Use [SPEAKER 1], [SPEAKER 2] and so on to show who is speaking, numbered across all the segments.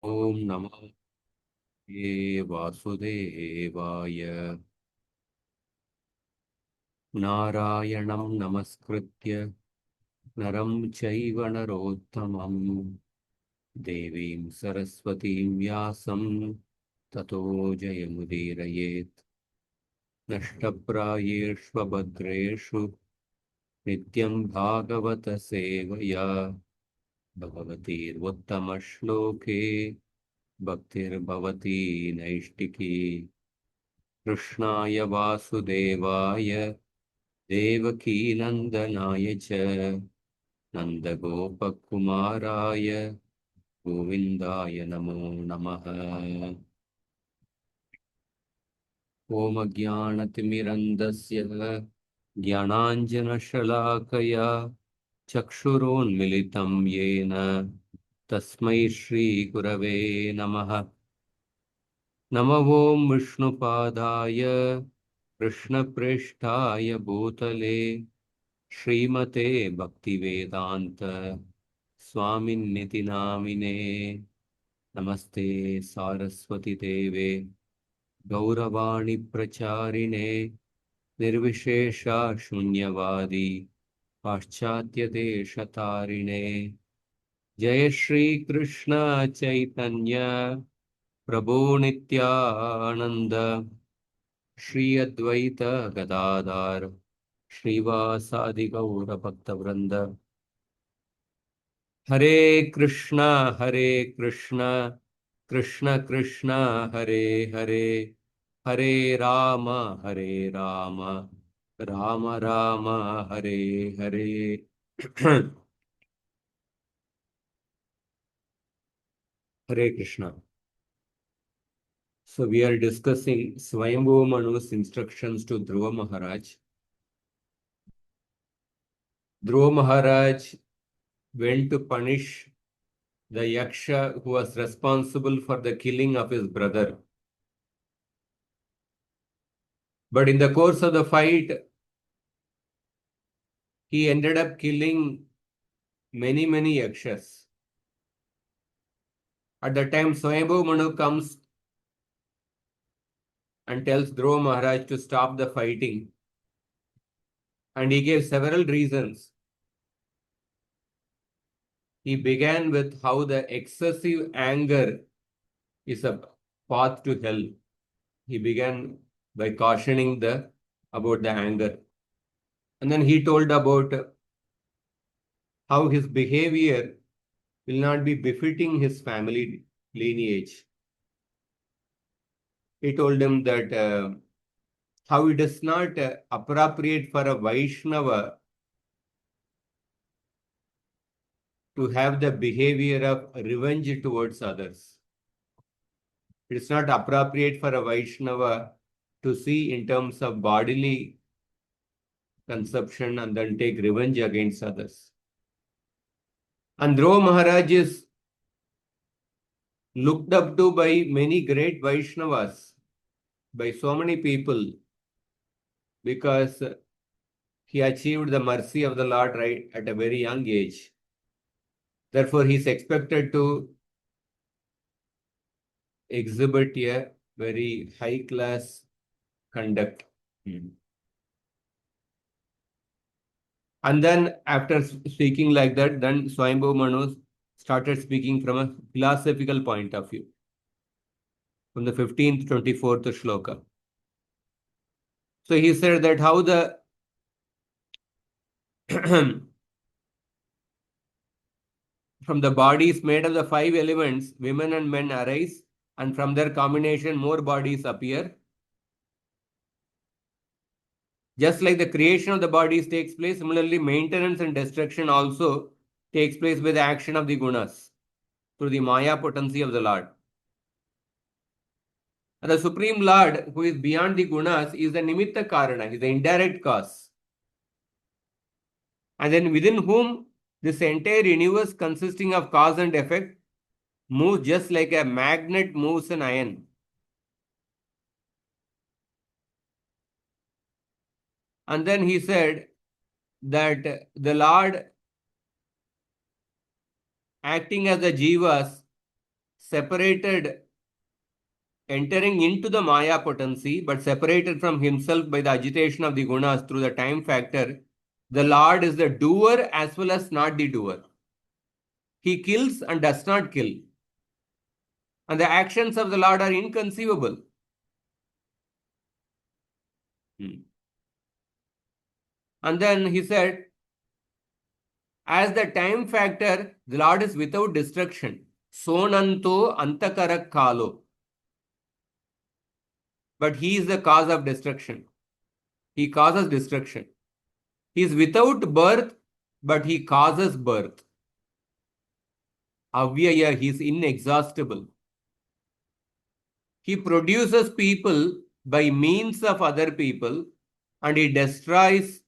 [SPEAKER 1] ॐ नमः वासुदेवाय। नारायणं नमस्कृत्य नरं चैव नरोत्तमं देवीं सरस्वतीं व्यासं ततो जयमुदीरयेत्। नष्टप्रायेष्वभद्रेषु नित्यं भागवतसेवया भगवतीर्वोत्तमश्लोके भक्तिर्भवती नैष्टिकी। कृष्णाय वासुदेवाय देवकीनन्दनाय च नन्दगोपकुमाराय गोविन्दाय नमो नमः। ॐ अज्ञानतिमिरन्धस्य ज्ञानाञ्जनशलाकया चक्षुरोन्मिलितं येन तस्मै श्रीगुरवे नमः। नमो ॐ विष्णुपादाय कृष्णप्रेष्ठाय भूतले श्रीमते भक्तिवेदान्त स्वामिन्निति नामिने। नमस्ते सारस्वती देवे गौरवाणी प्रचारिणे निर्विशेषा शून्यवादी पाश्चात्य देशतारिणे। जय श्री कृष्ण चैतन्य प्रभु नित्यानंद श्री अद्वैत गदाधर श्रीवासादि गौर भक्तवृंद। हरे कृष्णा कृष्ण कृष्ण हरे हरे हरे राम हरे Ram Ram Ram Hare Hare. Hare Krishna. So we are discussing Swayambhu Manu's instructions to Dhruva Maharaj. Dhruva Maharaj went to punish the Yaksha who was responsible for the killing of his brother. But in the course of the fight, he ended up killing many Yakshas. At the time, Swayambhu Manu comes and tells Dhruva Maharaj to stop the fighting. And he gave several reasons. He began with how the excessive anger is a path to hell. He began by cautioning about the anger. And then he told about how his behavior will not be befitting his family lineage. He told him that how it is not appropriate for a Vaishnava to have the behavior of revenge towards others. It is not appropriate for a Vaishnava to see in terms of bodily consumption and then take revenge against others. And Dhruva Maharaj is looked up to by many great Vaishnavas, by so many people, because he achieved the mercy of the Lord right at a very young age. Therefore, he is expected to exhibit a very high class conduct. And then after speaking like that, then Swayambhu Manu started speaking from a philosophical point of view. From the 15th, 24th shloka. So he said that how the from the bodies made of the five elements, women and men arise, and from their combination, more bodies appear. Just like the creation of the bodies takes place, similarly, maintenance and destruction also takes place by the action of the gunas through the Maya potency of the Lord. And the Supreme Lord, who is beyond the gunas, is the nimitta karana, is the indirect cause. And then within whom this entire universe consisting of cause and effect moves just like a magnet moves an iron. And then he said that the Lord, acting as the jivas, separated, entering into the Maya potency, but separated from himself by the agitation of the gunas through the time factor, the Lord is the doer as well as not the doer. He kills and does not kill. And the actions of the Lord are inconceivable. And then he said, as the time factor, the Lord is without destruction. Sonanto antakara kalo. But he is the cause of destruction. He causes destruction. He is without birth, but he causes birth. Avyaya, he is inexhaustible. He produces people by means of other people, and he destroys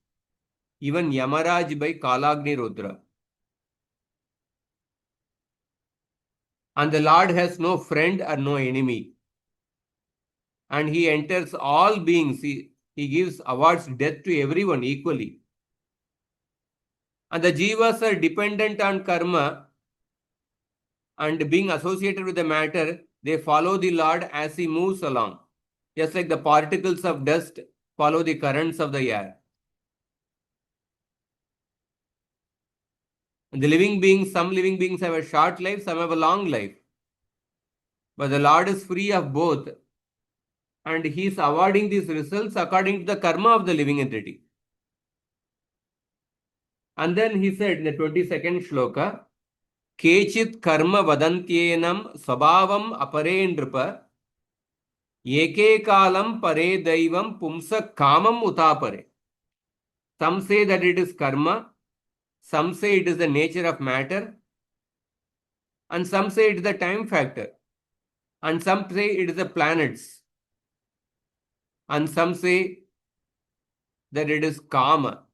[SPEAKER 1] even Yamaraj by Kalagni Rudra. And the Lord has no friend or no enemy. And he enters all beings. He gives awards death to everyone equally. And the jivas are dependent on karma and being associated with the matter, they follow the Lord as he moves along. Just like the particles of dust follow the currents of the air. And the living beings, some living beings have a short life, some have a long life. But the Lord is free of both. And he is awarding these results according to the karma of the living entity. And then he said in the 22nd shloka, Kechit karma vadantyenam sabhavam apare nripa eke kalam pare daivam pumsa kamam utapare. Some say that it is karma, some say it is the nature of matter, and some say it is the time factor, and some say it is the planets, and some say that it is kama.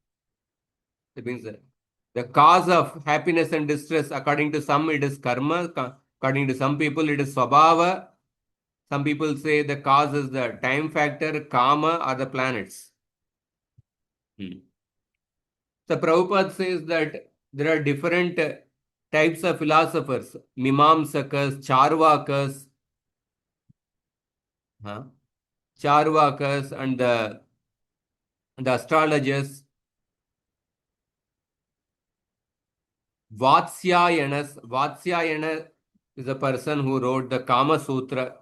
[SPEAKER 1] That means that the cause of happiness and distress, according to some, it is karma. According to some people, it is swabhava. Some people say the cause is the time factor, kama, or the planets. So Prabhupada says that there are different types of philosophers, Mimamsakas, Charvakas, Charvakas, and the astrologers. Vatsyayanas. Vatsyayana is a person who wrote the Kama Sutra.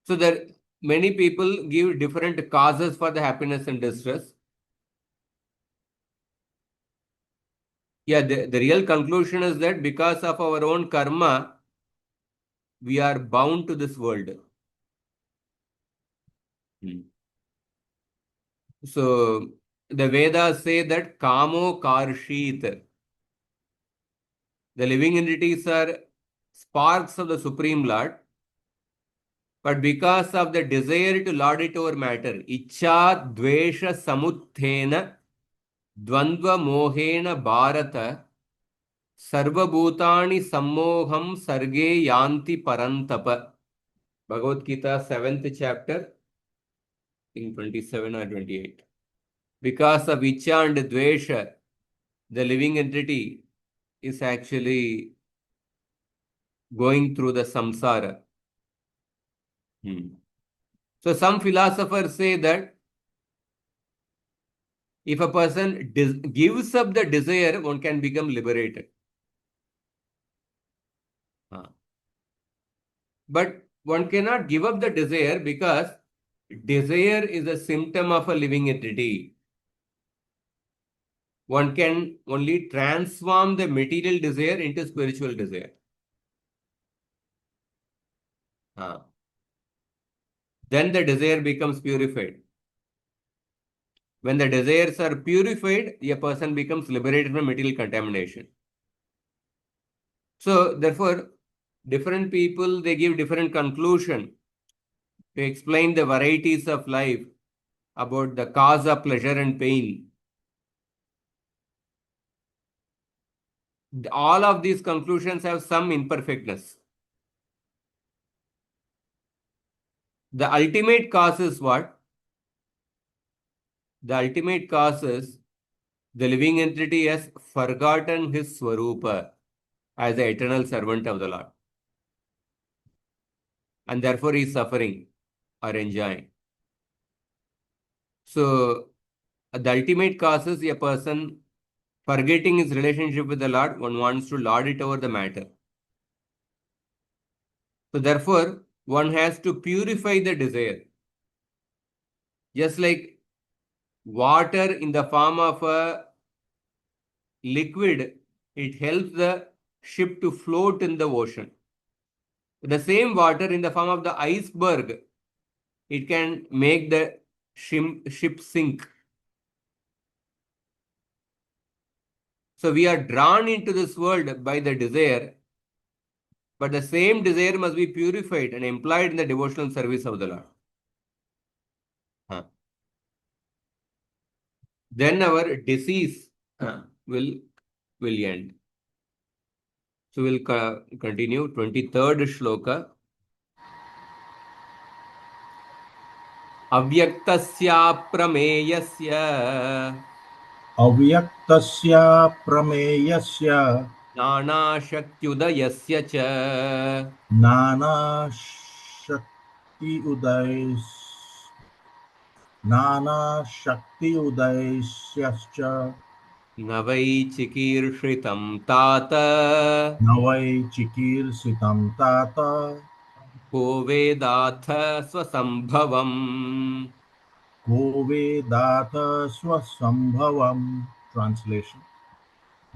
[SPEAKER 1] So there many people give different causes for the happiness and distress. Yeah, the real conclusion is that because of our own karma, we are bound to this world. So the Vedas say that Kamo Karshit. The living entities are sparks of the Supreme Lord. But because of the desire to lord it over matter, Icha Dvesha Samuthena Dvandva Mohena Bharata Sarvabhutani Sammoham Sarge Yanti Parantapa. Bhagavad Gita, 7th chapter, in 27 or 28. Because of Icha and Dvesha, the living entity is actually going through the samsara. So some philosophers say that if a person gives up the desire, one can become liberated. But one cannot give up the desire because desire is a symptom of a living entity. One can only transform the material desire into spiritual desire. Then the desire becomes purified. When the desires are purified, a person becomes liberated from material contamination. So, therefore, different people, they give different conclusion to explain the varieties of life about the cause of pleasure and pain. All of these conclusions have some imperfectness. The ultimate cause is what? The ultimate cause is the living entity has forgotten his Swarupa. as the eternal servant of the Lord. And therefore he is suffering or enjoying. So the ultimate cause is a person forgetting his relationship with the Lord. One wants to lord it over the matter. So therefore, one has to purify the desire. Just like water in the form of a liquid, it helps the ship to float in the ocean. The same water in the form of the iceberg, it can make the ship sink. So we are drawn into this world by the desire, but the same desire must be purified and employed in the devotional service of the Lord. Then our disease will end. So we'll continue 23rd shloka. Avyaktasya prameyasya
[SPEAKER 2] अव्यक्तस्य प्रमेयस्य
[SPEAKER 1] नानाशक्त्युदयस्य च
[SPEAKER 2] नानाशक्ति उदयस्यश्च
[SPEAKER 1] न वै चिकीर्षितं तात
[SPEAKER 2] न वै चिकीर्षितं तात
[SPEAKER 1] को वेदाथ स्वसंभवम्.
[SPEAKER 2] को वेदाथ स्वसंभवम्. Translation: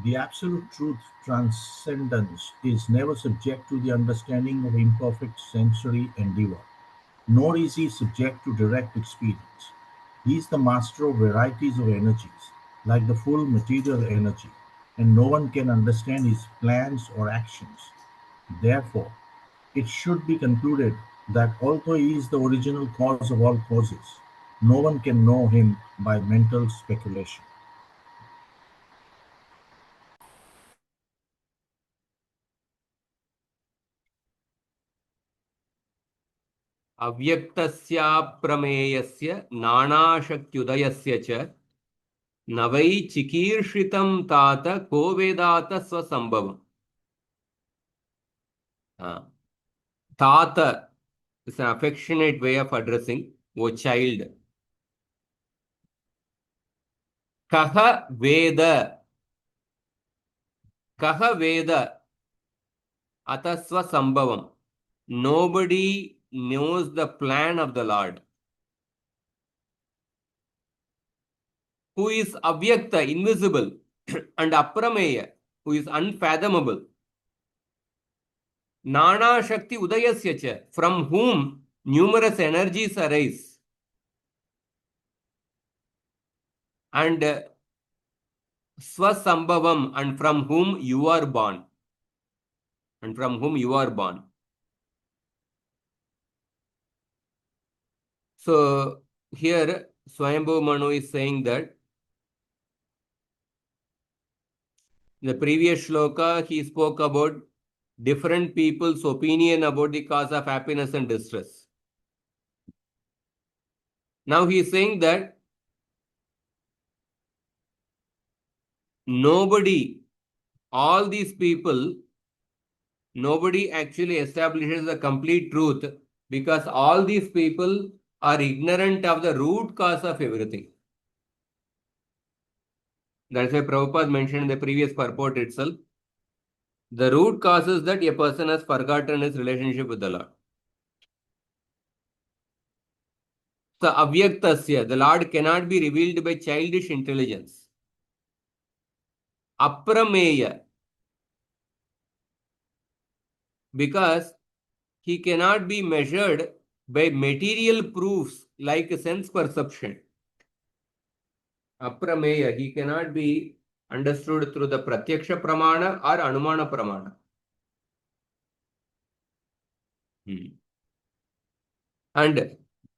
[SPEAKER 2] The absolute truth, transcendence, is never subject to the understanding of imperfect sensory endeavor, nor is he subject to direct experience. He is the master of varieties of energies, like the full material energy, and no one can understand his plans or actions. Therefore, it should be concluded that although he is the original cause of all causes, no one can know him by mental speculation.
[SPEAKER 1] अव्यक्तस्य प्रमेयस्य नानाशक्त्युदयस्य च न वै चिकीर्षितं तात को वेदात स्वसंभवम्. Tata is an affectionate way of addressing, O child. Kaha Veda. Kaha Veda Atasva Sambhavam. Nobody knows the plan of the Lord. Who is Avyakta, invisible, and Aprameya, who is unfathomable. Nana Shakti Udayasya cha, from whom numerous energies arise. And Swasambhavam, and from whom you are born. And from whom you are born. So here Swayambhu Manu is saying that in the previous shloka he spoke about different people's opinion about the cause of happiness and distress. Now he is saying that all these people, nobody actually establishes the complete truth because all these people are ignorant of the root cause of everything. That's why Prabhupada mentioned in the previous purport itself. The root cause is that a person has forgotten his relationship with the Lord. So avyaktasya, the Lord cannot be revealed by childish intelligence. Aprameya, because he cannot be measured by material proofs like sense perception. Aprameya, he cannot be understood through the pratyaksha pramana or anumana pramana. And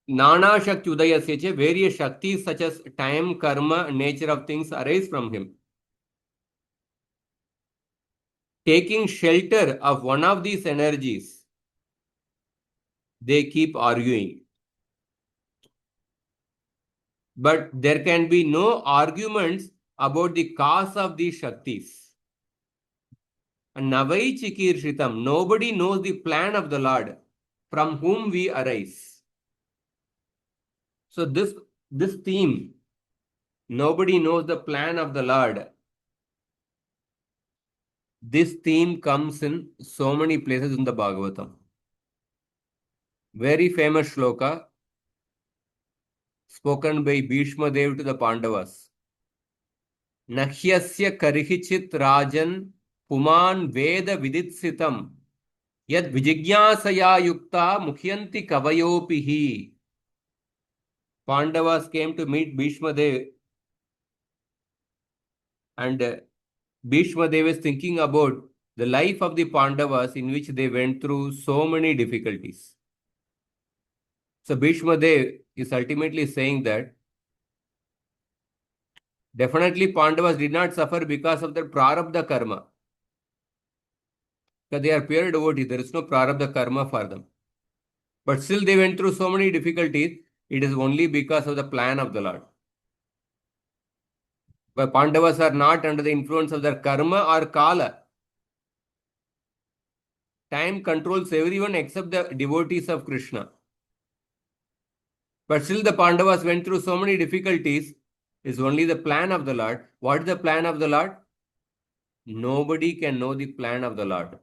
[SPEAKER 1] Nana Shakti Udayasya, various Shaktis such as time, karma, nature of things arise from him. Taking shelter of one of these energies, they keep arguing. But there can be no arguments about the cause of these Shaktis. Navai Chikirshitam. Nobody knows the plan of the Lord from whom we arise. So this theme, nobody knows the plan of the Lord. This theme comes in so many places in the Bhagavatam. Very famous shloka spoken by Bhishma Dev to the Pandavas. Nahyasya karihichit rajan puman veda viditsitam yad vijignyasaya yukta mukhyanti kavayopihi. Pandavas came to meet Bhishma Dev, and Bhishma Dev is thinking about the life of the Pandavas in which they went through so many difficulties. So Bhishma Dev is ultimately saying that definitely Pandavas did not suffer because of their prarabdha karma. Because they are pure devotees, there is no prarabdha karma for them. But still they went through so many difficulties, it is only because of the plan of the Lord. But Pandavas are not under the influence of their karma or kala. Time controls everyone except the devotees of Krishna. But still the Pandavas went through so many difficulties. It's only the plan of the Lord. What is the plan of the Lord? Nobody can know the plan of the Lord.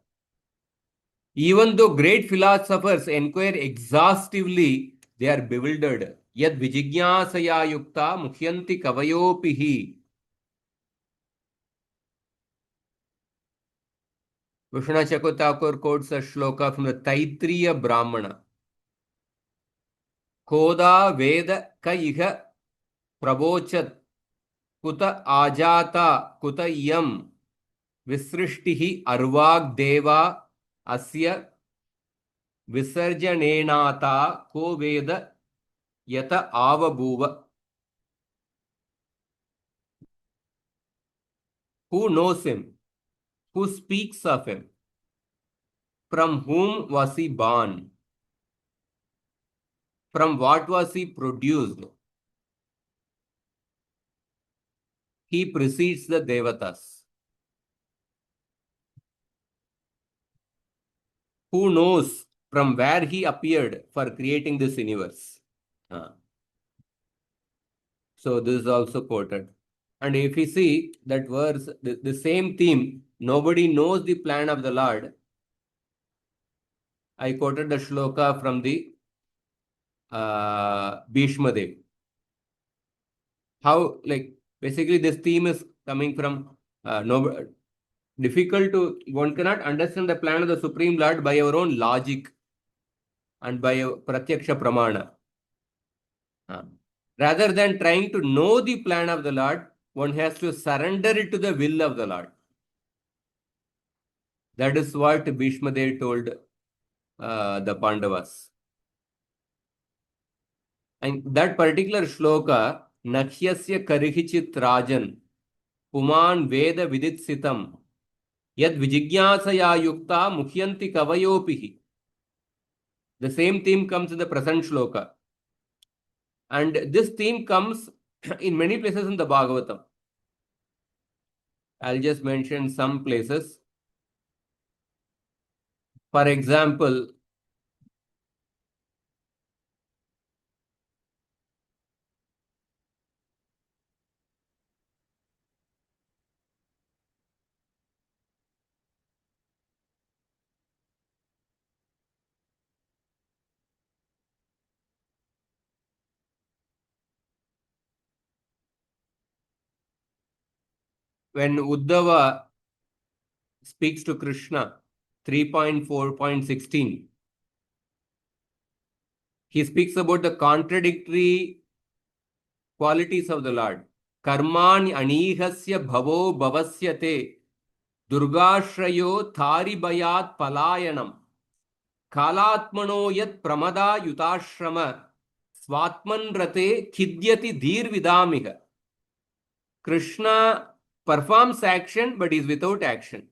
[SPEAKER 1] Even though great philosophers inquire exhaustively, they are bewildered. Yad vijignyasaya yukta mukhyanti kavayopihi. Vishnu Chakotakur quotes a shloka from the Taitriya Brahmana. Koda Veda Kaiha Prabochat Kuta Ajata Kuta Yam Visrishtihi Arvag Deva Asya Visarjanenata Ko Veda Yata Avabhuva. Who knows him? Who speaks of him? From whom was he born? From what was he produced? He precedes the Devatas. Who knows from where he appeared for creating this universe? So this is also quoted. And if we see that verse, the same theme, nobody knows the plan of the Lord. I quoted the shloka from the Bhishma Dev. How, like, basically this theme is coming from difficult to, one cannot understand the plan of the Supreme Lord by our own logic and by a pratyaksha pramana. Rather than trying to know the plan of the Lord, one has to surrender it to the will of the Lord. That is what Bhishma Dev told the Pandavas. And that particular shloka, Nakhyasya Karihichit Rajan, Puman Veda Viditsitam, Yad Vijignyasaya Yukta Mukhyanti Kavayopihi. The same theme comes in the present shloka. And this theme comes in many places in the Bhagavatam. I'll just mention some places. For example, when Uddhava speaks to Krishna, 3.4.16, he speaks about the contradictory qualities of the Lord. Karmani anihasya bhavo bhavasyate durgashrayo tharibayat palayanam kalatmano yat pramada yutashrama swatman rate khidyati dhir vidamiha. Krishna performs action, but he is without action.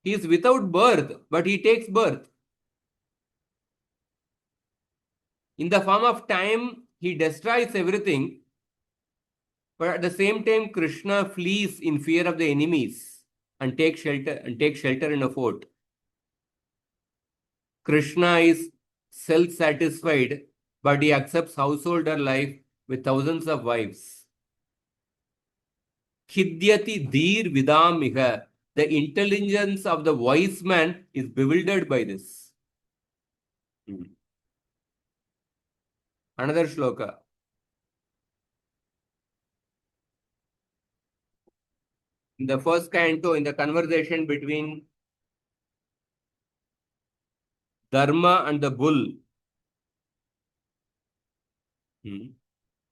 [SPEAKER 1] He is without birth, but he takes birth. In the form of time, he destroys everything, but at the same time, Krishna flees in fear of the enemies. and take shelter in a fort. Krishna is self-satisfied, but he accepts householder life with thousands of wives. Hidyati dhir vidamiha. The intelligence of the wise man is bewildered by this. Another shloka. In the first canto, in the conversation between Dharma and the bull,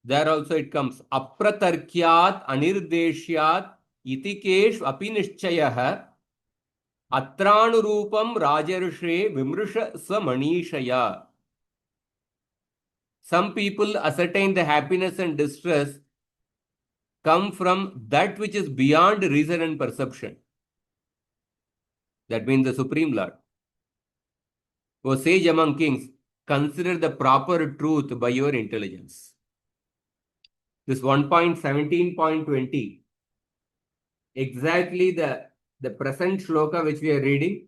[SPEAKER 1] there also it comes apratarkyat anirdeshyat itikesh apinishchayah atranurupam rajarshe vimrisha samanishaya. Some people ascertain the happiness and distress come from that which is beyond reason and perception. That means the Supreme Lord. O sage among kings, consider the proper truth by your intelligence. This 1.17.20, exactly the present shloka which we are reading,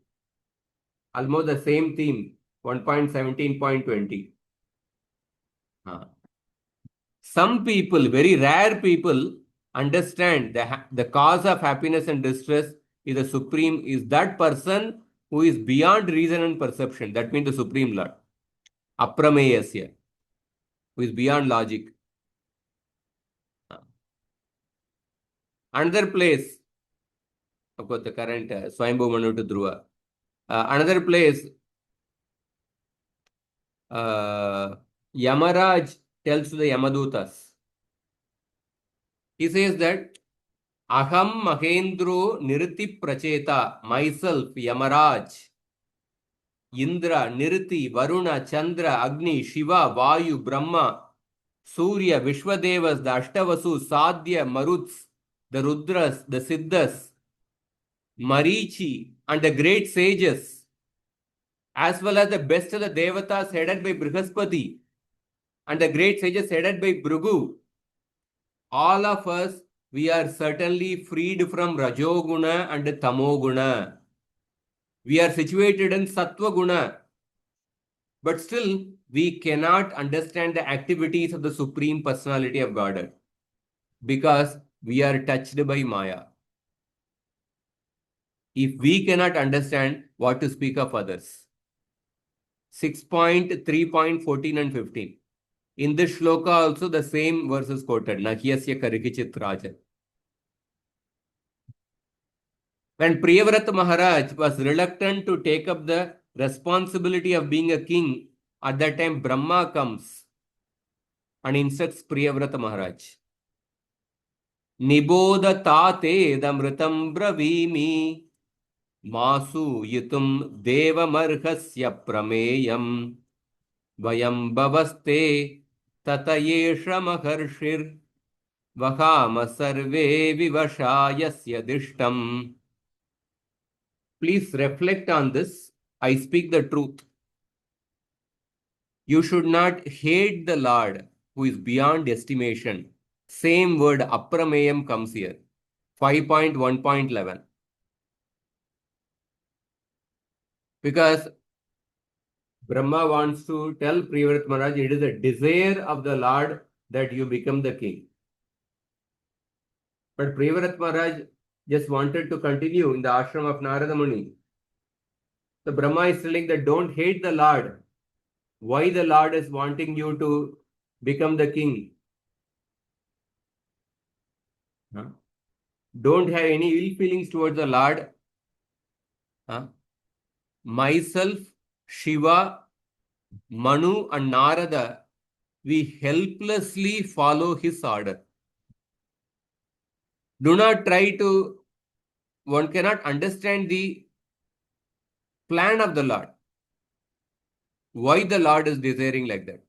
[SPEAKER 1] almost the same theme, 1.17.20. Some people, very rare people, understand the cause of happiness and distress is the Supreme, is that person who is beyond reason and perception. That means the Supreme Lord. Aprameyasya, who is beyond logic. Another place, of course, the current Swayambhu Manu to Dhruva. Another place, Yamaraj tells to the Yamadutas. He says that Aham Mahendro Nirti Pracheta, myself, Yamaraj, Indra, Nirti, Varuna, Chandra, Agni, Shiva, Vayu, Brahma, Surya, Vishwadevas, the Ashtavasu, Sadhya, Maruts, the Rudras, the Siddhas, Marichi, and the great sages, as well as the best of the Devatas headed by Brihaspati, and the great sages headed by Bhrigu, all of us, we are certainly freed from Rajoguna and Tamoguna. We are situated in Sattva Guna. But still, we cannot understand the activities of the Supreme Personality of Godhead because we are touched by Maya. If we cannot understand, what to speak of others? 6.3.14 and 15. In this shloka also the same verses quoted. Nahyasya karikichit rajan. When Priyavrata Maharaj was reluctant to take up the responsibility of being a king, at that time Brahma comes and instructs Priyavrata Maharaj. Niboda tate damritam bravimi masu yutum devamarhasya prameyam vayam bhavaste tatayesha maharshir vahama sarve vivashayasya dishtam. Please reflect on this. I speak the truth. You should not hate the Lord who is beyond estimation. Same word aprameyam comes here. 5.1.11. Because Brahma wants to tell Priyavrata Maharaj, it is a desire of the Lord that you become the king. But Priyavrata Maharaj just wanted to continue in the ashram of Narada Muni. So Brahma is telling that don't hate the Lord. Why the Lord is wanting you to become the king? Don't have any ill feelings towards the Lord. Myself, Shiva, Manu and Narada, we helplessly follow his order. Do not try to, one cannot understand the plan of the Lord. Why the Lord is desiring like that.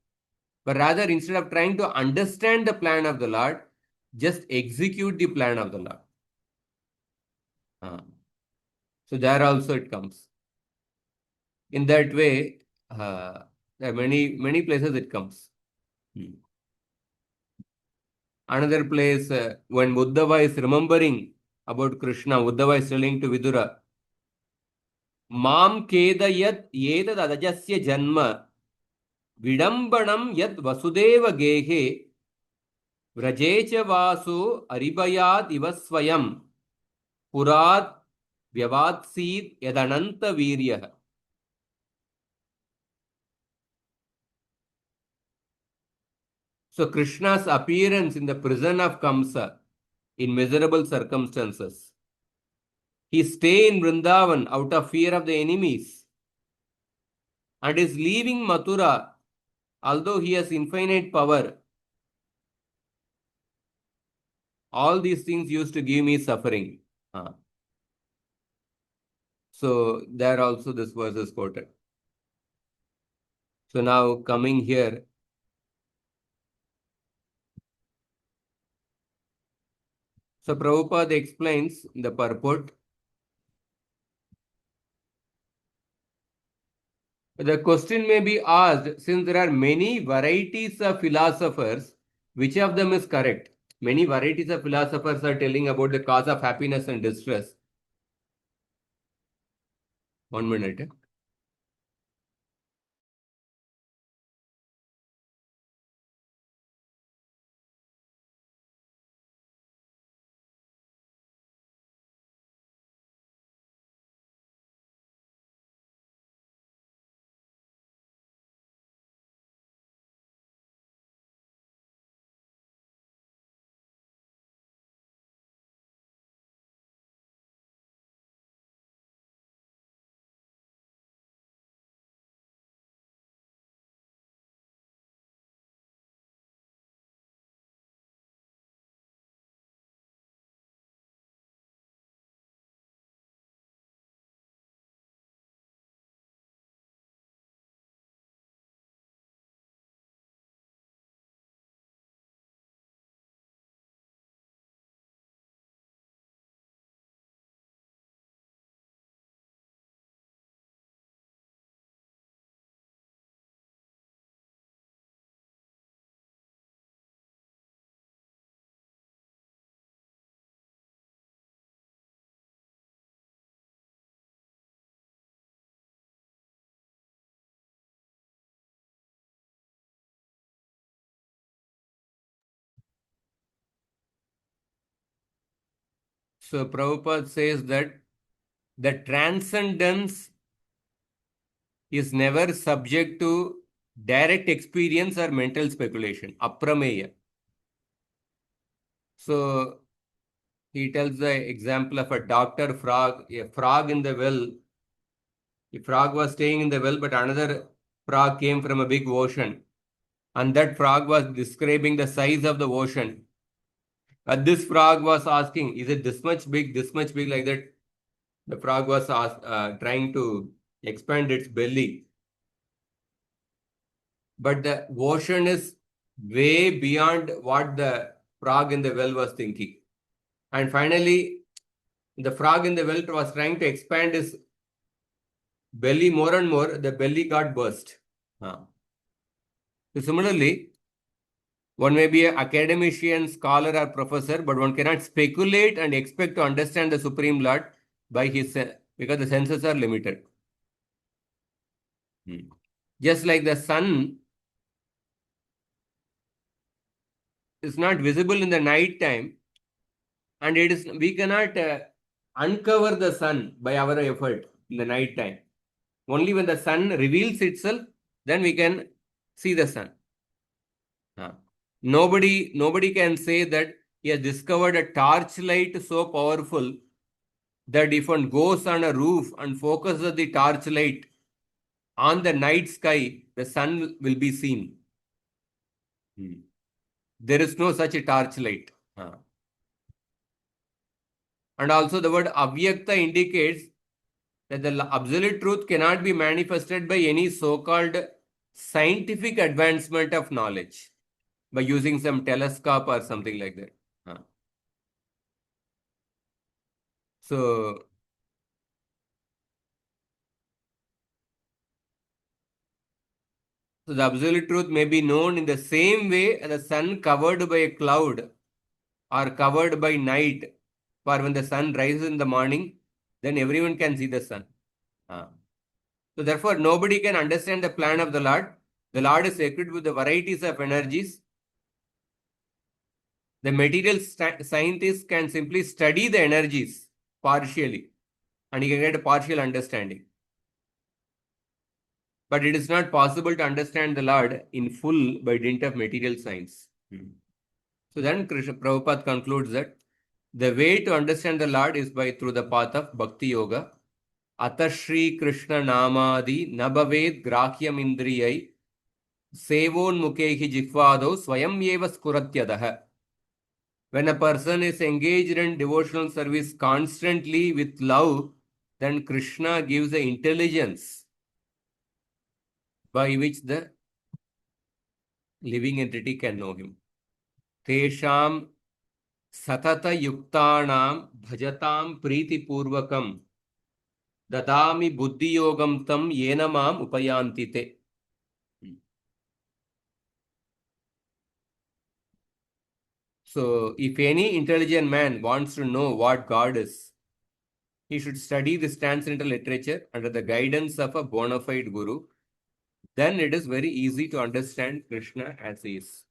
[SPEAKER 1] But rather, instead of trying to understand the plan of the Lord, just execute the plan of the Lord. So there also it comes. In that way, there are many places it comes. Another place, when Uddhava is remembering about Krishna. Uddhava is telling to Vidura, Mam kedayat yedad adajasya janma vidambanam yad vasudeva gehe vrajecha vasu aribayad ivasvayam purat vyavadsid yadananta viryah. So Krishna's appearance in the prison of Kamsa in miserable circumstances. He stay in Vrindavan out of fear of the enemies and is leaving Mathura although he has infinite power. All these things used to give me suffering. So there also this verse is quoted. So now coming here, so Prabhupada explains the purport. The question may be asked, since there are many varieties of philosophers, which of them is correct? Many varieties of philosophers are telling about the cause of happiness and distress. 1 minute. So Prabhupada says that the transcendence is never subject to direct experience or mental speculation. Aprameya. So he tells the example of a doctor frog, a frog in the well. The frog was staying in the well, but another frog came from a big ocean. And that frog was describing the size of the ocean. And this frog was asking, is it this much big, like that? The frog was trying to expand its belly. But the ocean is way beyond what the frog in the well was thinking. And finally, the frog in the well was trying to expand his belly more and more. The belly got burst. So similarly, one may be an academician, scholar, or professor, but one cannot speculate and expect to understand the Supreme Lord by his because the senses are limited. Just like the sun is not visible in the night time, and we cannot uncover the sun by our effort in the night time. Only when the sun reveals itself, then we can see the sun. Nobody can say that he has discovered a torchlight so powerful that if one goes on a roof and focuses the torchlight on the night sky, the sun will be seen. There is no such a torchlight. And also the word avyakta indicates that the absolute truth cannot be manifested by any so-called scientific advancement of knowledge by using some telescope or something like that. So the absolute truth may be known in the same way as the sun covered by a cloud or covered by night For when the sun rises in the morning, then everyone can see the sun. So therefore, nobody can understand the plan of the Lord. The Lord is equipped with the varieties of energies. The material scientist can simply study the energies partially and he can get a partial understanding. But it is not possible to understand the Lord in full by dint of material science. So then Prabhupada concludes that the way to understand the Lord is through the path of Bhakti Yoga. Ata Shri Krishna Namadi Nabhaved Grahyam Indriyai Sevon Mukhehi Jihvado Swayam Yeva Skuratyadaha. When a person is engaged in devotional service constantly with love, then Krishna gives the intelligence by which the living entity can know him. Tesham Satata Yuktanam Bhajatam Priti Purvakam Dadami Buddhi Yogam Tam Yenamam Upayantite. So, if any intelligent man wants to know what God is, he should study this transcendental literature under the guidance of a bona fide guru. Then it is very easy to understand Krishna as he is.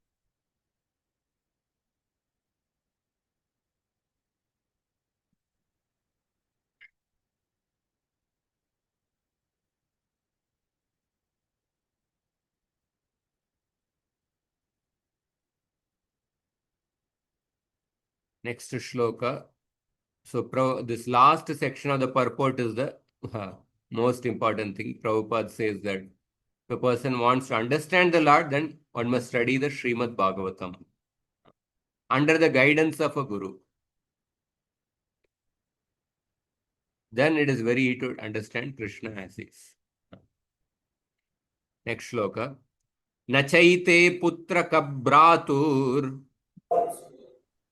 [SPEAKER 1] Next shloka. So, this last section of the purport is the most important thing. Prabhupada says that if a person wants to understand the Lord, then one must study the Srimad Bhagavatam under the guidance of a guru. Then it is very easy to understand Krishna as is. Next shloka. Nachaite putra kabbratur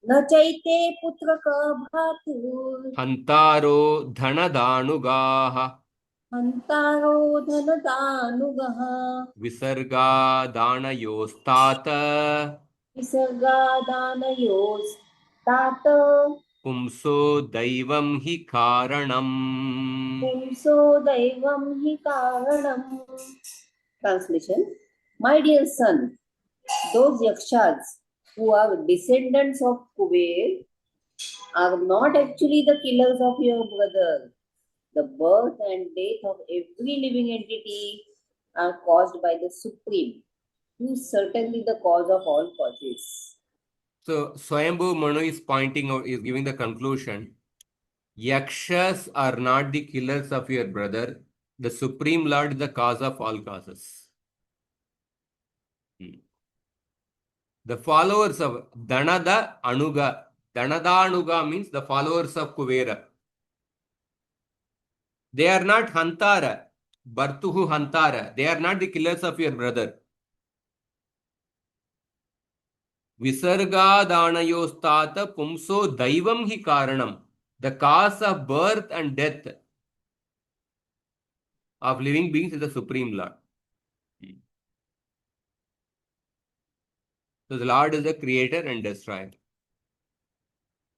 [SPEAKER 3] न चैते पुत्रक भ्रातुः
[SPEAKER 1] hantaro dhanadanugaha
[SPEAKER 3] हन्तारो धनदानुगः
[SPEAKER 1] visarga danayostata
[SPEAKER 3] विसर्गादानयोस्तात
[SPEAKER 1] pumso daivam hi karanam.
[SPEAKER 3] पुंसो दैवं हि कारणम्. Translation: My dear son, those yakshas who are descendants of Kuber are not actually the killers of your brother. The birth and death of every living entity are caused by the Supreme, who is certainly the cause of all causes.
[SPEAKER 1] So Swayambhu Manu is pointing out, is giving the conclusion. Yakshas are not the killers of your brother. The Supreme Lord is the cause of all causes. The followers of Dhanada Anuga. Dhanada Anuga means the followers of Kuvera. They are not Hantara. Bhartuhu Hantara. They are not the killers of your brother. Visarga Danayostata Pumso Daivam Hi Karanam. The cause of birth and death of living beings is the Supreme Lord. So the Lord is the creator and destroyer.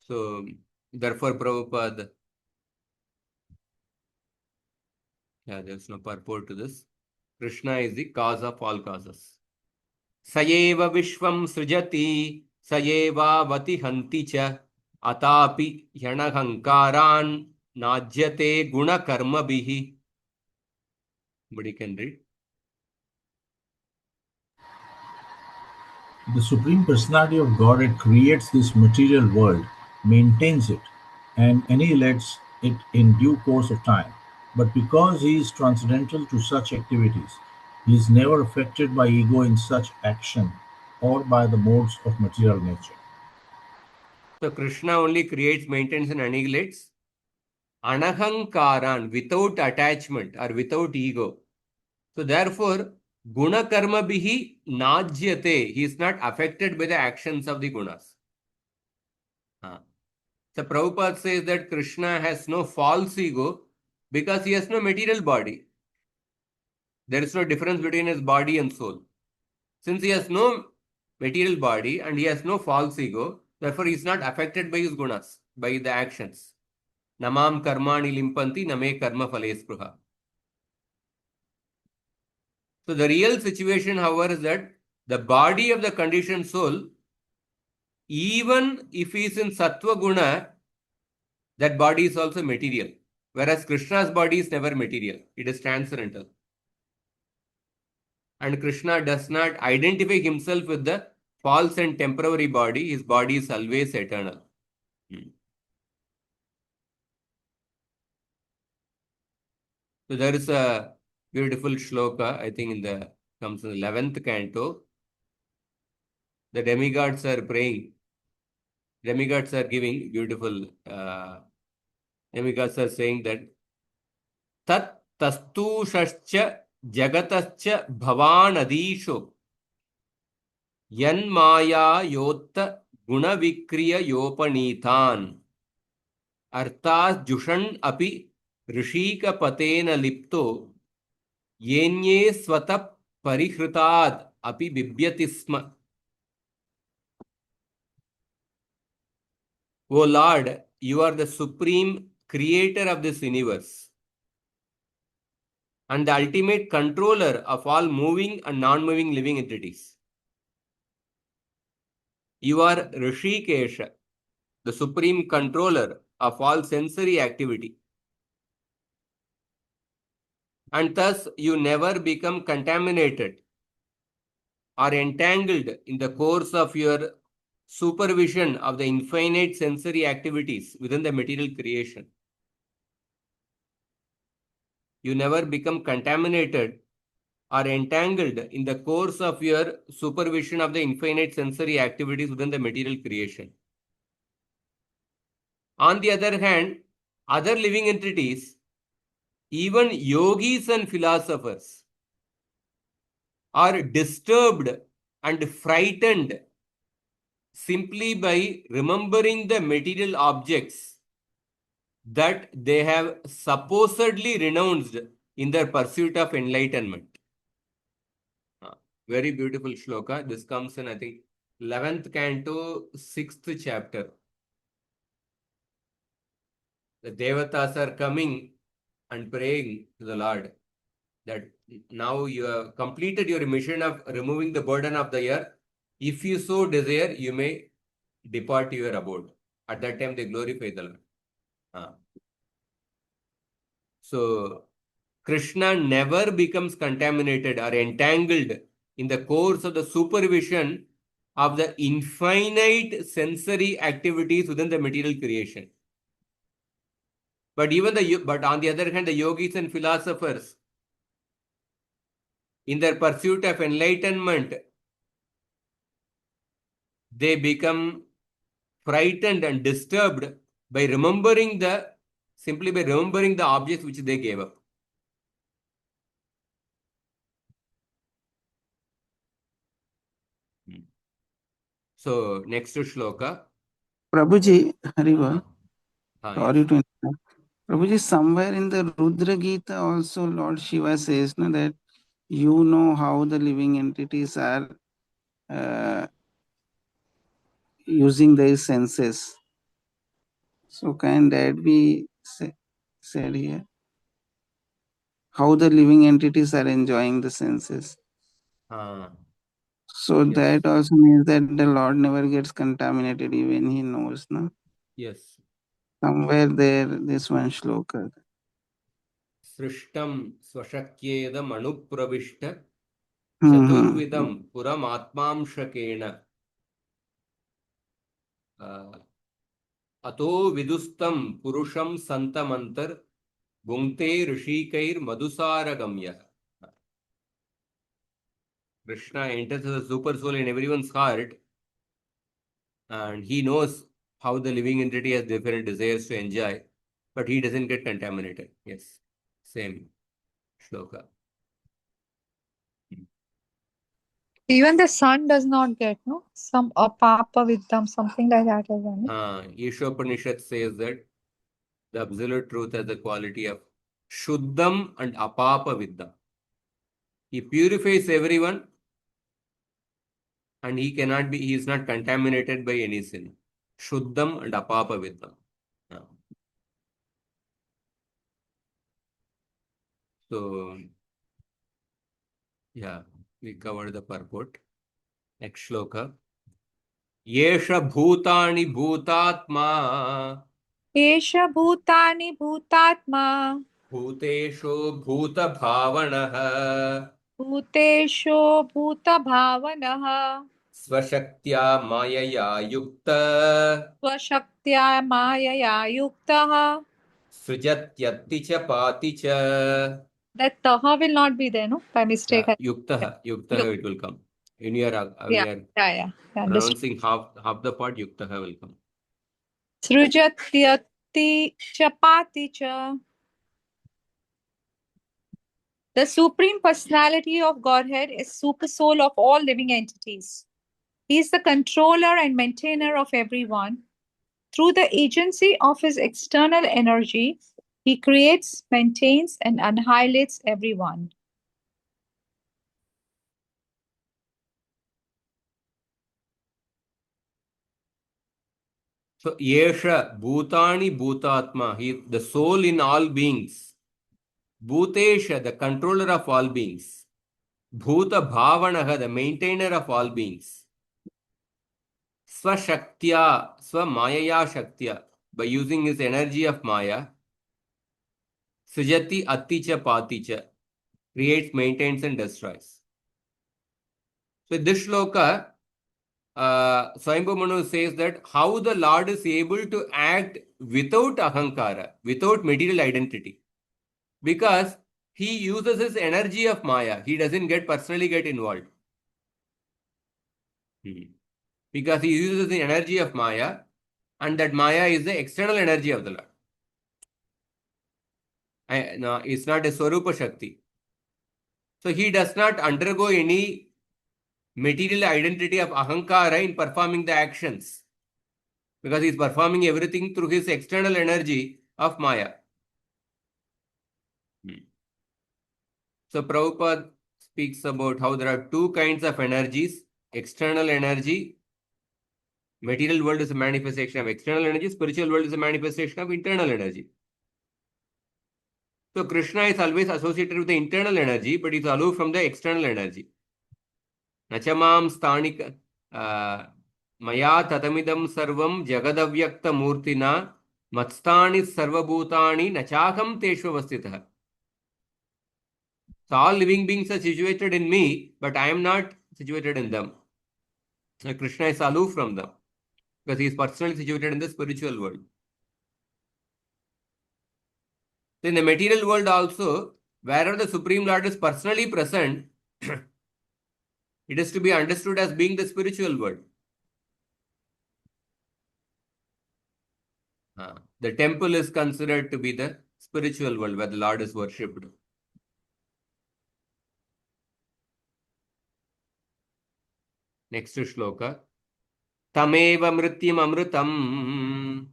[SPEAKER 1] So therefore Prabhupada, there's no purport to this. Krishna is the cause of all causes. Sayeva Vishwam Srijati Sayeva Vati Hanticha Atapi Yanahankaran Najyate Guna Karma Bihi. But you can read.
[SPEAKER 2] The Supreme Personality of Godhead creates this material world, maintains it, and annihilates it in due course of time. But because he is transcendental to such activities, he is never affected by ego in such action or by the modes of material nature.
[SPEAKER 1] So Krishna only creates, maintains, and annihilates anahankaran, without attachment or without ego. So therefore, guna karma bihi najyate. He is not affected by the actions of the gunas. So Prabhupada says that Krishna has no false ego because he has no material body. There is no difference between his body and soul. Since he has no material body and he has no false ego, therefore he is not affected by his gunas. by the actions. Namam karmani limpanti name karma phale spruha. So the real situation, however, is that the body of the conditioned soul, even if he is in sattva guna, that body is also material. Whereas Krishna's body is never material. It is transcendental. And Krishna does not identify himself with the false and temporary body. His body is always eternal. So there is a beautiful shloka, I think comes in the 11th canto. The demigods are praying. Demigods are giving beautiful, demigods are saying that Tat tastushascha jagatascha bhavanadisho yan maya yotta gunavikriya yopanithan arthas jushan api rishika patena lipto yenye swata parihritad api bibhyatisma. O Lord, you are the supreme creator of this universe and the ultimate controller of all moving and non-moving living entities. You are Rishikesha, the supreme controller of all sensory activity. And thus you never become contaminated or entangled in the course of your supervision of the infinite sensory activities within the material creation. You never become contaminated or entangled in the course of your supervision of the infinite sensory activities within the material creation. On the other hand, other living entities, even yogis and philosophers, are disturbed and frightened simply by remembering the material objects that they have supposedly renounced in their pursuit of enlightenment. Very beautiful shloka. This comes in, I think, 11th canto, 6th chapter. The Devatas are coming and praying to the Lord that now you have completed your mission of removing the burden of the earth. If you so desire, you may depart to your abode. At that time, they glorify the Lord. So, Krishna never becomes contaminated or entangled in the course of the supervision of the infinite sensory activities within the material creation. But on the other hand, the yogis and philosophers, in their pursuit of enlightenment, they become frightened and disturbed by simply by remembering the objects which they gave up. So, next shloka.
[SPEAKER 4] Prabhuji, Hariva, sorry
[SPEAKER 1] Yes.
[SPEAKER 4] to interrupt. Prabhuji, somewhere in the Rudra Gita also Lord Shiva says that you know how the living entities are using their senses. So can that be said here? How the living entities are enjoying the senses. So
[SPEAKER 1] Yes.
[SPEAKER 4] that also means that the Lord never gets contaminated, even he knows, no?
[SPEAKER 1] Yes.
[SPEAKER 4] Somewhere there, this one shloka.
[SPEAKER 1] Srishtam swashakyedam anupravishta chaturvidam puram atmamshakena ato vidustam purusham santamantar bhungte rishikair madusaragamya. Krishna enters as a super soul in everyone's heart, and he knows how the living entity has different desires to enjoy, but he doesn't get contaminated. Yes, same shloka.
[SPEAKER 5] Even the sun does not get, no? Some apapa viddam, something like that. Isn't it?
[SPEAKER 1] Ishopanishad says that the absolute truth has the quality of Shuddham and Apapa Viddham. He purifies everyone and he is not contaminated by any sin. Shuddham and Apapa Viddham. So, yeah, we covered the purport. Next shloka. Yesha bhutani bhutatma
[SPEAKER 5] एष भूतानि भूतात्मा
[SPEAKER 1] bhutesho bhuta bhavanah
[SPEAKER 5] भूतेषु भूतभावनः
[SPEAKER 1] स्वशक्त्या मायया yukta
[SPEAKER 5] स्वशक्त्या मायया युक्तः.
[SPEAKER 1] सृजत्यत्ति च पाति च.
[SPEAKER 5] That taha will not be there, no? By mistake.
[SPEAKER 1] Yeah, yuktah it will come. When you are
[SPEAKER 5] Yeah. Understood.
[SPEAKER 1] pronouncing half the part, yuktah will come.
[SPEAKER 5] Srujatyati chapati cha. The Supreme Personality of Godhead is super soul of all living entities. He is the controller and maintainer of everyone. Through the agency of his external energy, he creates, maintains, and annihilates everyone.
[SPEAKER 1] So, Yesha, Bhutani, Bhutatma, he the soul in all beings. Bhutesha, the controller of all beings. Bhuta Bhavanaha, the maintainer of all beings. Swashaktya, Swamayaya Shaktya, by using his energy of Maya. Sujati Atticha Paticha, creates, maintains, and destroys. So, this shloka, Swayambhu Manu says that how the Lord is able to act without ahankara, without material identity. Because he uses his energy of Maya. He doesn't personally get involved. Because he uses the energy of Maya, and that Maya is the external energy of the Lord. No, it's not a Swarupa Shakti. So he does not undergo any material identity of ahankara in performing the actions. Because he is performing everything through his external energy of Maya. So Prabhupada speaks about how there are two kinds of energies. External energy. Material world is a manifestation of external energy. Spiritual world is a manifestation of internal energy. So Krishna is always associated with the internal energy, but is aloof from the external energy. Nachamam sthanika maya tatamidam sarvam jagadavyakta murtina matstani sarvabhutani nachakam teshvavastitah. So all living beings are situated in me, but I am not situated in them. So Krishna is aloof from them because he is personally situated in the spiritual world. So in the material world also, wherever the Supreme Lord is personally present, it is to be understood as being the spiritual world. The temple is considered to be the spiritual world where the Lord is worshipped. Next shloka. Tameva mrityam amritam.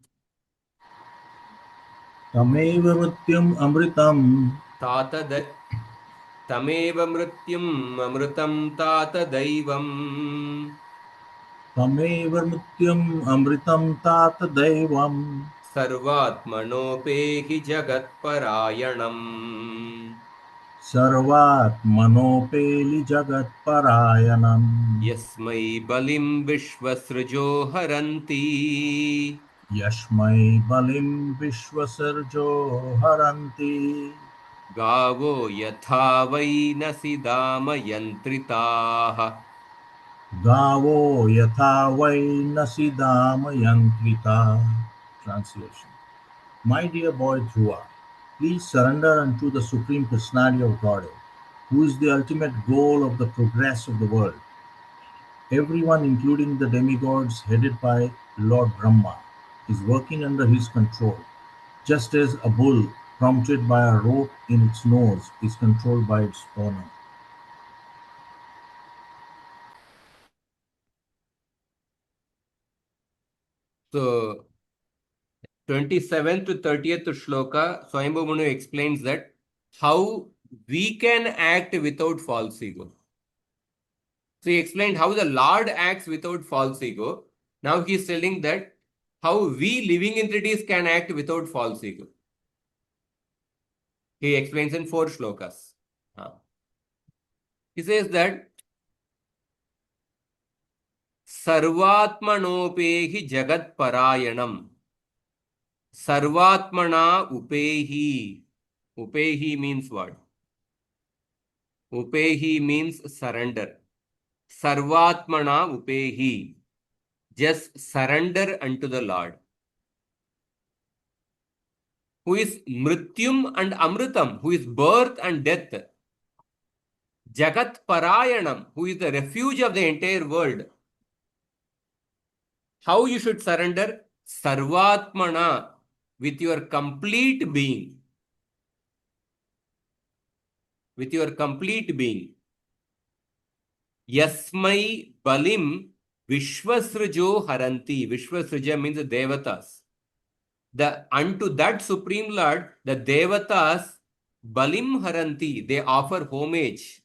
[SPEAKER 2] Tameva mrityam amritam.
[SPEAKER 1] Tameva mrityam amritam tata daivam.
[SPEAKER 2] Tameva mrityam amritam tata daivam.
[SPEAKER 1] Sarvatmanopehi jagat parayanam.
[SPEAKER 2] Sarvatmanopeli jagat parayanam.
[SPEAKER 1] Yasmai balim vishvasrujo haranti.
[SPEAKER 2] Yashmai balim vishvasarjo haranti.
[SPEAKER 1] Gavo yatha vai nasidama yantritaha.
[SPEAKER 2] Gavo yatha vai nasidama yantrita. Translation. My dear boy Dhruva, please surrender unto the Supreme Personality of Godhead, who is the ultimate goal of the progress of the world. Everyone, including the demigods headed by Lord Brahma, is working under his control, just as a bull prompted by a rope in its nose is controlled by its owner.
[SPEAKER 1] So, 27th to 30th shloka, Swayambhu Manu explains that how we can act without false ego. So he explained how the Lord acts without false ego. Now he is telling that how we living entities can act without false ego. He explains in 4 shlokas. He says that Sarvatmanopehi Jagat Parayanam. Sarvatmana Upehi. Upehi means what? Upehi means surrender. Sarvatmana Upehi. Just surrender unto the Lord. Who is Mrityum and Amritam, who is birth and death. Jagat Parayanam, who is the refuge of the entire world. How you should surrender? Sarvatmana, with your complete being. With your complete being. Yasmai Balim Vishwasrujo Haranti. Vishwasruja means the Devatas. Unto that Supreme Lord, the Devatas Balim Haranti, they offer homage.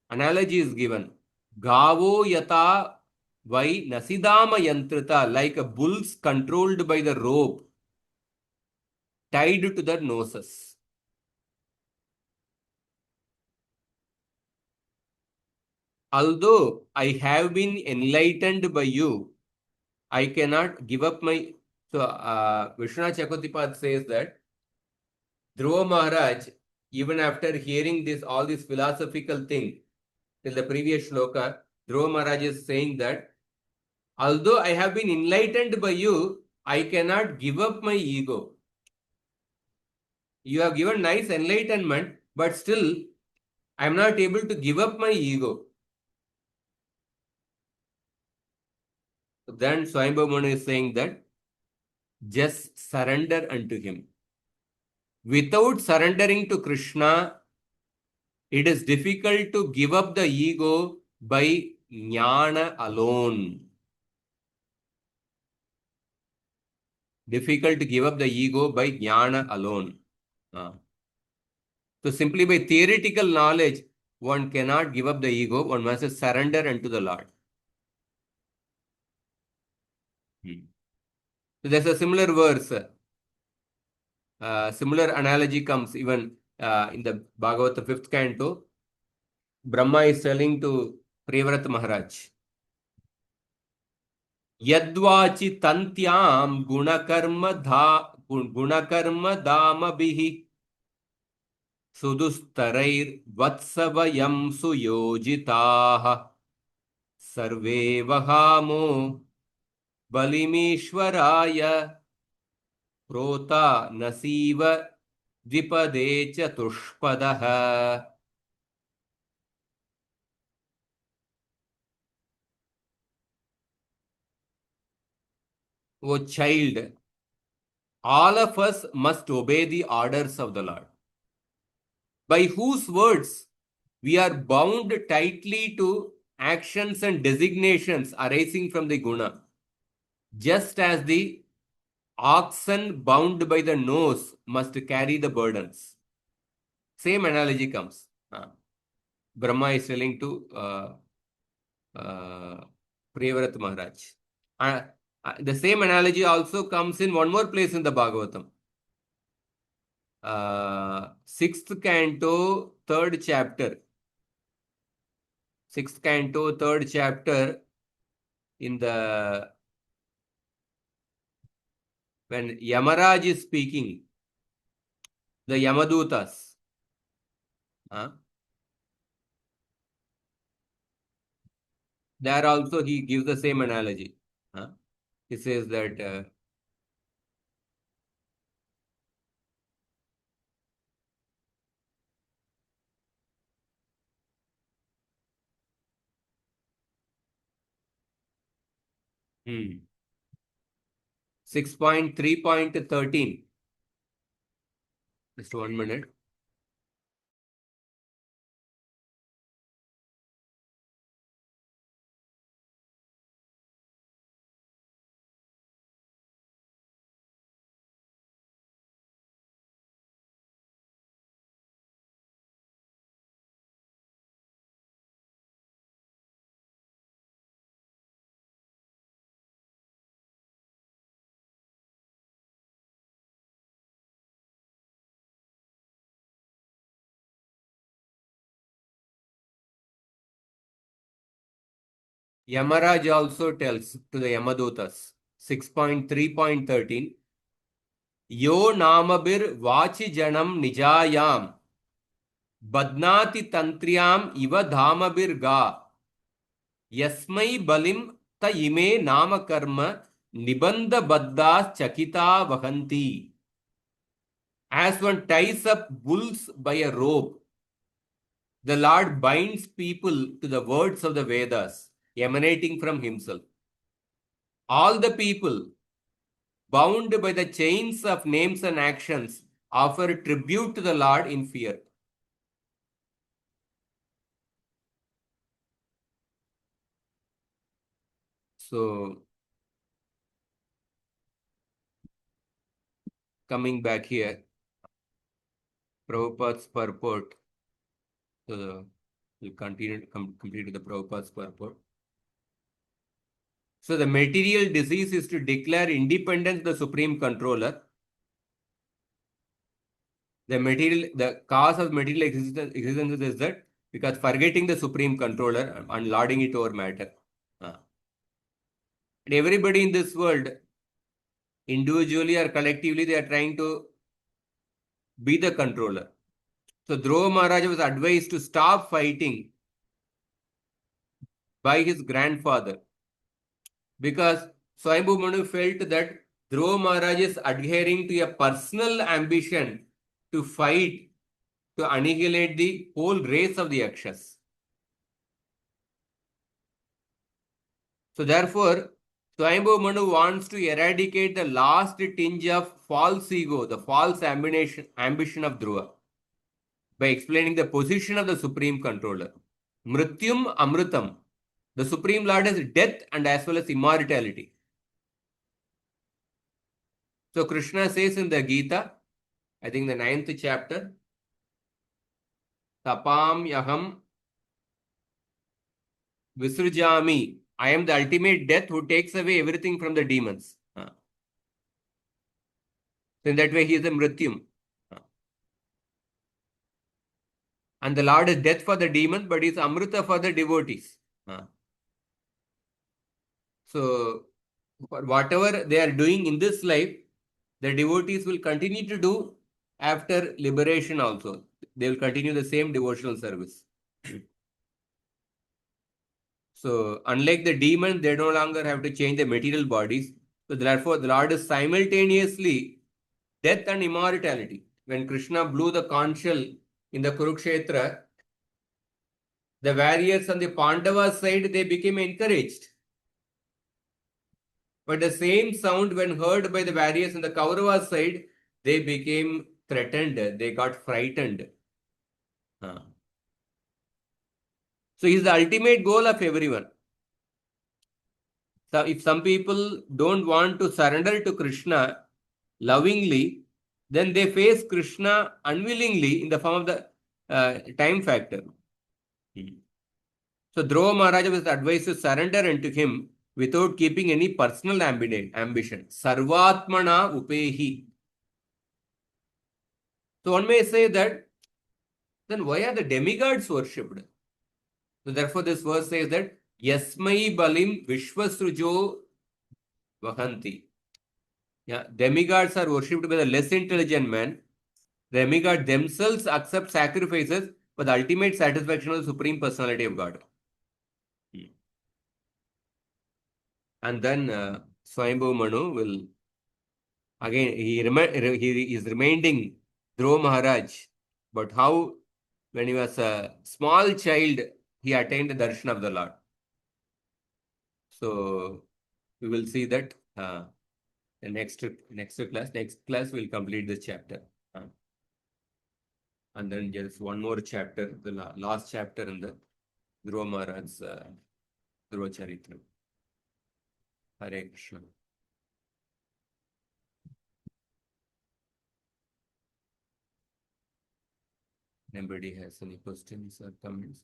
[SPEAKER 1] Analogy is given. Gavo Yata Vai Nasidama Yantrita, like a bulls controlled by the rope, tied to their noses. Although I have been enlightened by you, I cannot give up my. So, Vishwanath Chakravarti says that Dhruva Maharaj, even after hearing all this philosophical thing, till the previous shloka, Dhruva Maharaj is saying that although I have been enlightened by you, I cannot give up my ego. You have given nice enlightenment, but still I am not able to give up my ego. Then Swayambhu Muni is saying that just surrender unto him. Without surrendering to Krishna, it is difficult to give up the ego by jnana alone. Difficult to give up the ego by jnana alone. So simply by theoretical knowledge, one cannot give up the ego. One must surrender unto the Lord. So there's a similar verse. Similar analogy comes even in the Bhagavata 5th canto. Brahma is telling to Priyavrata Maharaj, Yadvachi tantyam gunakarma dhamabhihi sudustarair vatsavayam suyojitaha sarve vahamo balimishwaraya prota nasiva dvipade chatushpadaha. O child, all of us must obey the orders of the Lord, by whose words we are bound tightly to actions and designations arising from the guna, just as the oxen bound by the nose must carry the burdens. Same analogy comes. Brahma is telling to Priyavrata Maharaj. The same analogy also comes in one more place in the Bhagavatam. 6th canto, 3rd chapter. 6th canto, 3rd chapter, in the when Yamaraj is speaking, the Yamadutas. There also he gives the same analogy. He says that hmm. 6.3.13. Just 1 minute. Yamaraj also tells to the Yamadutas, 6.3.13, Yo namabir vachi janam nijayam, badnati tantriyam iva dhamabir ga, yasmai balim ta ime nama karma, nibandha baddas chakita vahanti. As one ties up bulls by a rope, the Lord binds people to the words of the Vedas emanating from himself. All the people, bound by the chains of names and actions, offer tribute to the Lord in fear. So, coming back here, Prabhupada's purport. So, we'll continue to complete with the Prabhupada's purport. So, the material disease is to declare independence of the Supreme Controller. The cause of material existence is that because forgetting the Supreme Controller and lording it over matter. And everybody in this world, individually or collectively, they are trying to be the controller. So Dhruva Maharaj was advised to stop fighting by his grandfather because Swayambhu Manu felt that Dhruva Maharaj is adhering to a personal ambition to fight to annihilate the whole race of the Yakshas. So therefore, Swayambhu Manu wants to eradicate the last tinge of false ego, the false ambition of Dhruva, by explaining the position of the Supreme Controller. Mrityum Amritam. The Supreme Lord has death and as well as immortality. So Krishna says in the Gita, I think the 9th chapter, Tapam Yaham Visrujami. I am the ultimate death who takes away everything from the demons. So in that way, he is a Mrityum. And the Lord is death for the demons, but he is Amrita for the devotees. So, for whatever they are doing in this life, the devotees will continue to do after liberation also. They will continue the same devotional service. So, unlike the demons, they no longer have to change the material bodies. So, therefore, the Lord is simultaneously death and immortality. When Krishna blew the conch shell in the Kurukshetra, the warriors on the Pandava side, they became encouraged. But the same sound, when heard by the warriors on the Kaurava side, they became threatened. They got frightened. So, he is the ultimate goal of everyone. So, if some people don't want to surrender to Krishna lovingly, then they face Krishna unwillingly in the form of the time factor. So, Dhruva Maharaj was advised to surrender unto him without keeping any personal ambition. Sarvatmana upehi. So, one may say that, then why are the demigods worshipped? So, therefore, this verse says that, Yasmai balim vishvasrujo vahanti. Yeah, demigods are worshipped by the less intelligent man. The demigods themselves accept sacrifices for the ultimate satisfaction of the Supreme Personality of God. And then Swayambhu Manu will, again, he is reminding Dhruva Maharaj, but how when he was a small child, he attained the darshan of the Lord. So, we will see that the next class will complete this chapter. And then just one more chapter, the last chapter in the Dhruva Maharaj's Dhruva Charitra. Hare Krishna. Anybody has any questions or comments?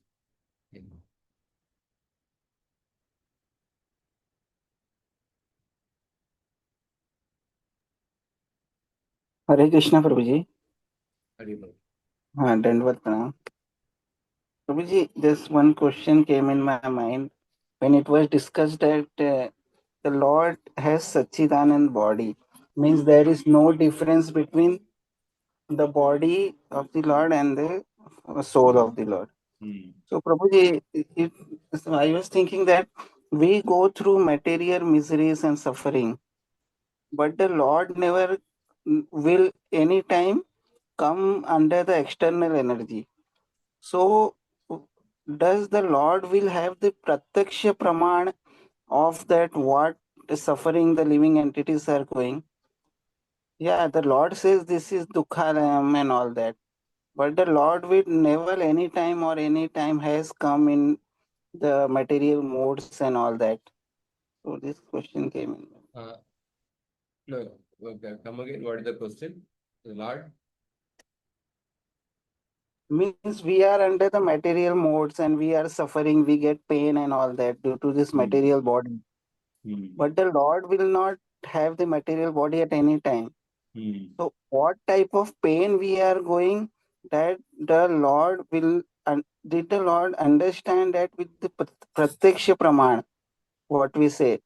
[SPEAKER 4] Hare Krishna, Prabhuji.
[SPEAKER 1] Hare Bol.
[SPEAKER 4] Dandavat pranam. Prabhuji, just one question came in my mind. when it was discussed that the Lord has Satchidanand body, means there is no difference between the body of the Lord and the soul of the Lord.
[SPEAKER 1] Hmm.
[SPEAKER 4] So, Prabhuji, so I was thinking that we go through material miseries and suffering, but the Lord never will any time come under the external energy. So, does the Lord will have the pratyaksha praman of that what the suffering the living entities are going? Yeah, the Lord says this is dukkhalayam and all that. But the Lord will never any time or any time has come in the material modes and all that. So this question came in.
[SPEAKER 1] No, okay, come again. What is the question? The Lord?
[SPEAKER 4] Means we are under the material modes and we are suffering, we get pain and all that due to this material body. But the Lord will not have the material body at any time. So what type of pain we are going, that the Lord will, did the Lord understand that with the pratyaksha praman, what we say?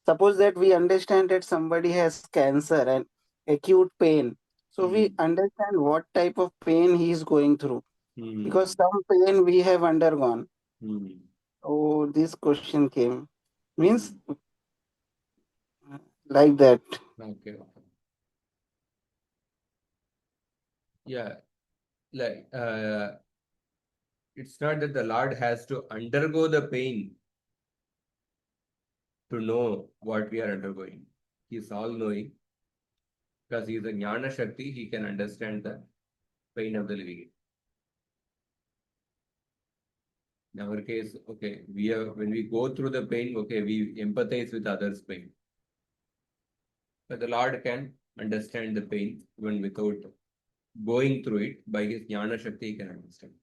[SPEAKER 4] Suppose that we understand that somebody has cancer and acute pain. So we understand what type of pain he is going through, because some pain we have undergone. Oh, this question came. Means like that.
[SPEAKER 1] Okay. Yeah, like it's not that the Lord has to undergo the pain to know what we are undergoing. He is all knowing. Because he is a Jnana Shakti, he can understand the pain of the living. In our case, okay, when we go through the pain, okay, we empathize with others' pain. But the Lord can understand the pain even without going through it. By his Jnana Shakti, he can understand.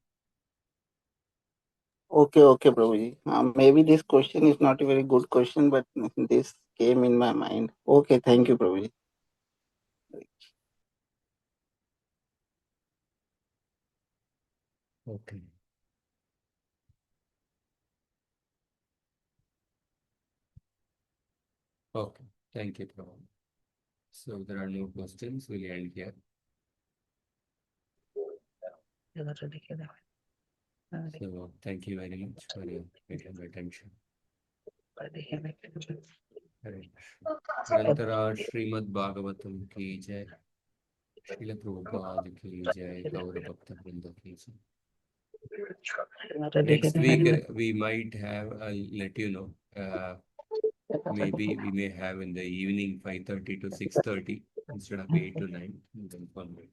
[SPEAKER 4] Okay, Prabhuji. Maybe this question is not a very good question, but this came in my mind. Okay, thank you, Prabhuji.
[SPEAKER 1] Okay. Okay, thank you, Prabhu. So there are no questions. We'll end here. So thank you very much for your patient attention. Nirantara Srimad Bhagavatam ki jai. Srila Prabhupada ki jai. Gaura Bhakta Vrinda ki jai. Next week we might have, I'll let you know. Maybe we may have in the evening 5:30 to 6:30 instead of 8 to 9. You can confirm it.